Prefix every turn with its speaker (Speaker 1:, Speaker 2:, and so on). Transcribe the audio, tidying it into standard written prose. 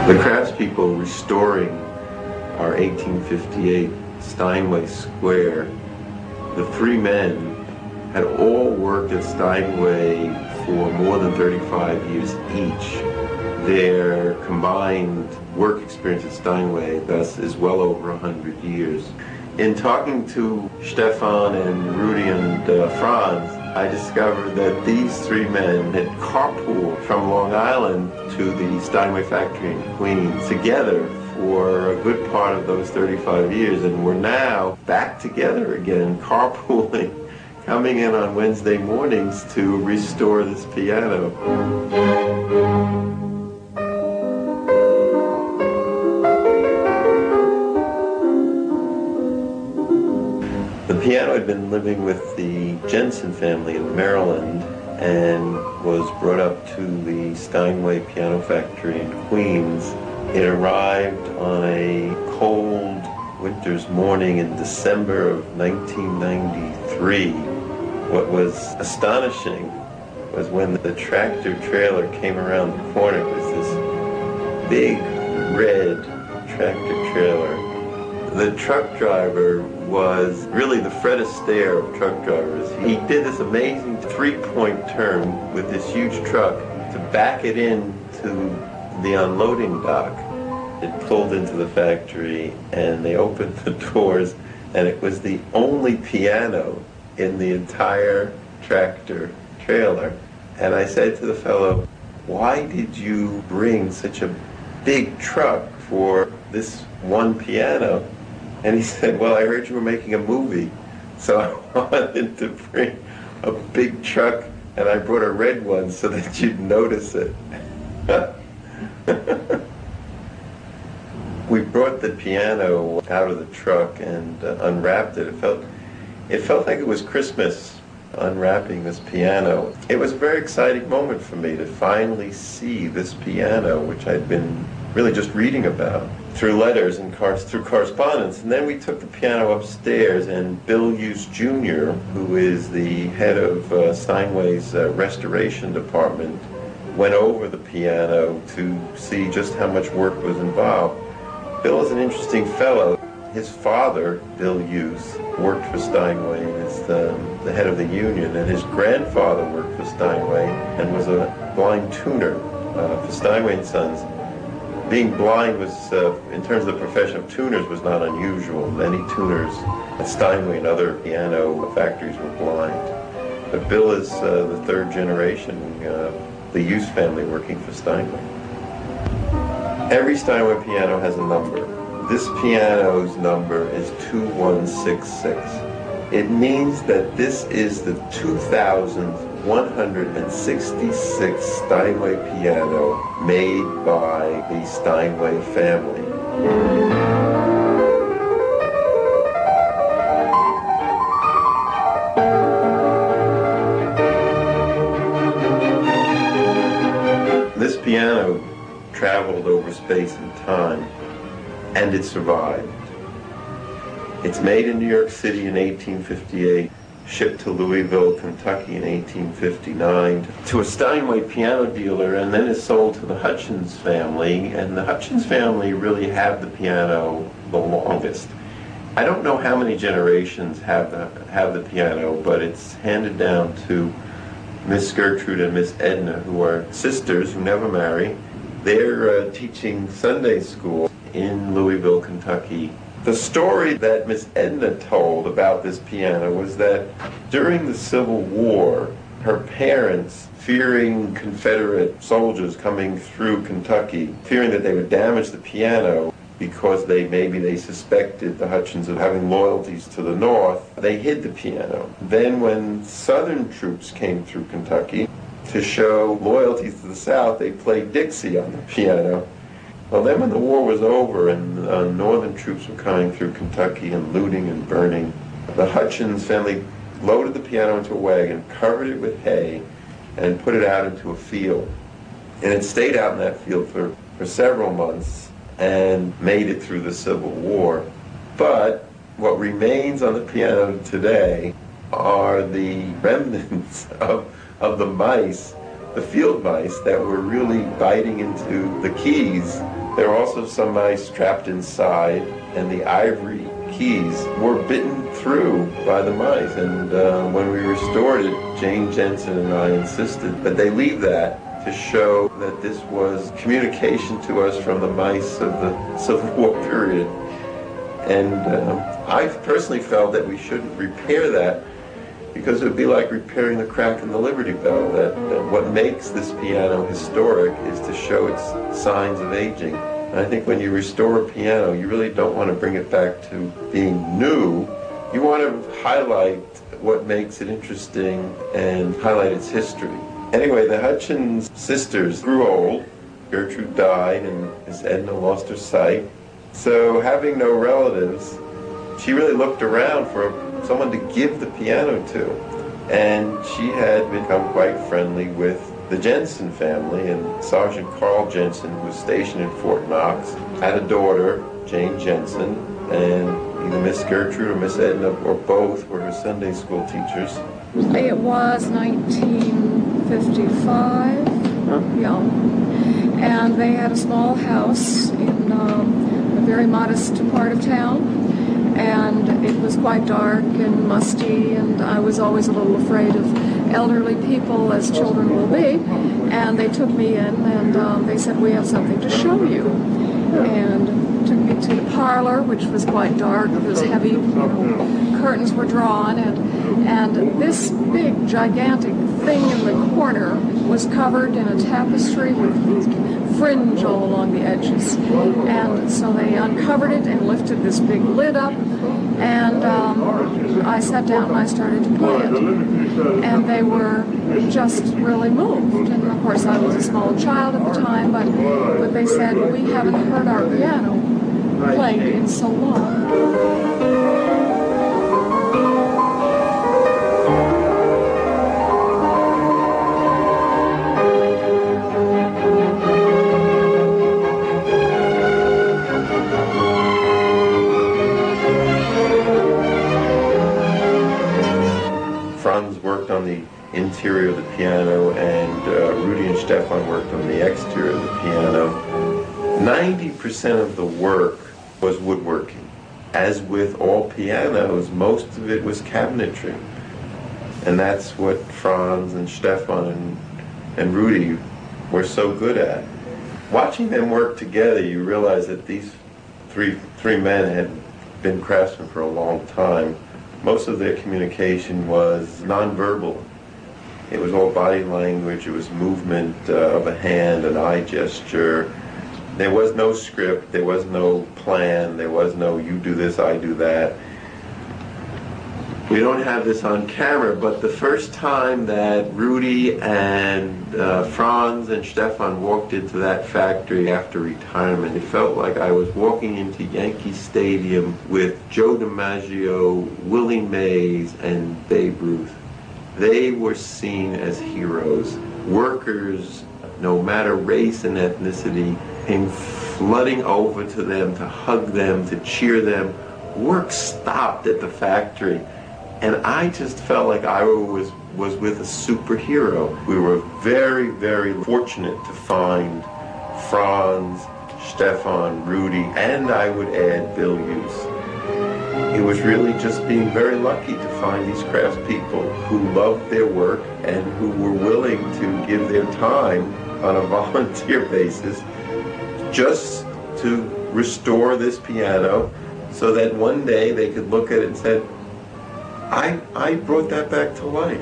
Speaker 1: The craftspeople restoring our 1858 Steinway Square, the three men had all worked at Steinway for more than 35 years each. Their combined work experience at Steinway thus is well over 100 years. In talking to Stefan and Rudy and Franz, I discovered that these three men had carpooled from Long Island to the Steinway factory in Queens together for a good part of those 35 years, and we're now back together again, carpooling, coming in on Wednesday mornings to restore this piano. The piano had been living with the Jensen family in Maryland and was brought up to the Steinway piano factory in Queens. It arrived on a cold winter's morning in December of 1993. What was astonishing was when the tractor trailer came around the corner. It was this big red tractor trailer. The truck driver was really the Fred Astaire of truck drivers. He did this amazing three-point turn with this huge truck to back it into the unloading dock. It pulled into the factory and they opened the doors, and it was the only piano in the entire tractor trailer. And I said to the fellow, "Why did you bring such a big truck for this one piano?" And he said, "Well, I heard you were making a movie, so I wanted to bring a big truck, and I brought a red one so that you'd notice it." We brought the piano out of the truck and unwrapped it. It felt like it was Christmas, unwrapping this piano. It was a very exciting moment for me to finally see this piano, which I'd been really just reading about through letters and through correspondence. And then we took the piano upstairs, and Bill Youse Jr., who is the head of Steinway's restoration department, went over the piano to see just how much work was involved. Bill is an interesting fellow. His father, Bill Youse, worked for Steinway and is the head of the union, and his grandfather worked for Steinway and was a blind tuner for Steinway and Sons. Being blind was, in terms of the profession of tuners, was not unusual. Many tuners at Steinway and other piano factories were blind. But Bill is the third generation, the Youse family working for Steinway. Every Steinway piano has a number. This piano's number is 2166. It means that this is the 2,166th Steinway piano made by the Steinway family. This piano traveled over space and time, and it survived. It's made in New York City in 1858, shipped to Louisville, Kentucky in 1859, to a Steinway piano dealer, and then is sold to the Hutchins family, and the Hutchins family really have the piano the longest. I don't know how many generations have the piano, but it's handed down to Miss Gertrude and Miss Edna, who are sisters who never marry. They're teaching Sunday school in Louisville, Kentucky. The story that Miss Edna told about this piano was that during the Civil War, her parents, fearing Confederate soldiers coming through Kentucky, fearing that they would damage the piano because maybe they suspected the Hutchins of having loyalties to the North, they hid the piano. Then when Southern troops came through Kentucky to show loyalties to the South, they played Dixie on the piano. Well, then when the war was over and Northern troops were coming through Kentucky and looting and burning, the Hutchins family loaded the piano into a wagon, covered it with hay, and put it out into a field. And it stayed out in that field for several months and made it through the Civil War. But what remains on the piano today are the remnants of the mice, the field mice, that were really biting into the keys There were also some mice trapped inside, and the ivory keys were bitten through by the mice. And when we restored it, Jane Jensen and I insisted that they leave that to show that this was communication to us from the mice of the Civil War period. And I personally felt that we shouldn't repair that, because it would be like repairing the crack in the Liberty Bell, that what makes this piano historic is to show its signs of aging. And I think when you restore a piano, you really don't want to bring it back to being new. You want to highlight what makes it interesting and highlight its history. Anyway, the Hutchins sisters grew old. Gertrude died and Miss Edna lost her sight. So having no relatives, she really looked around for someone to give the piano to. And she had become quite friendly with the Jensen family, and Sergeant Carl Jensen, who was stationed in Fort Knox, had a daughter, Jane Jensen, and either Miss Gertrude or Miss Edna or both were her Sunday school teachers.
Speaker 2: It was 1955, yeah. And they had a small house in a very modest part of town. And it was quite dark and musty, and I was always a little afraid of elderly people, as children will be. And they took me in, and they said, "We have something to show you." And took me to the parlor, which was quite dark. It was heavy, curtains were drawn, and this big, gigantic thing in the corner was covered in a tapestry with fringe all along the edges. And so they uncovered it and lifted this big lid up, and I sat down and I started to play it. And they were just really moved. And of course I was a small child at the time, but they said, "We haven't heard our piano played in so long."
Speaker 1: Franz worked on the interior of the piano, and Rudy and Stefan worked on the exterior of the piano. 90% of the work was woodworking. As with all pianos, most of it was cabinetry. And that's what Franz and Stefan and Rudy were so good at. Watching them work together, you realize that these three men had been craftsmen for a long time. Most of their communication was nonverbal. It was all body language, it was movement of a hand, an eye gesture. There was no script, there was no plan, there was no you do this, I do that. We don't have this on camera, but the first time that Rudy and Franz and Stefan walked into that factory after retirement, it felt like I was walking into Yankee Stadium with Joe DiMaggio, Willie Mays, and Babe Ruth. They were seen as heroes. Workers, no matter race and ethnicity, came flooding over to them to hug them, to cheer them. Work stopped at the factory. And I just felt like I was with a superhero. We were very, very fortunate to find Franz, Stefan, Rudy, and I would add Bill Youse. It was really just being very lucky to find these craftspeople who loved their work and who were willing to give their time on a volunteer basis just to restore this piano so that one day they could look at it and say, I brought that back to life.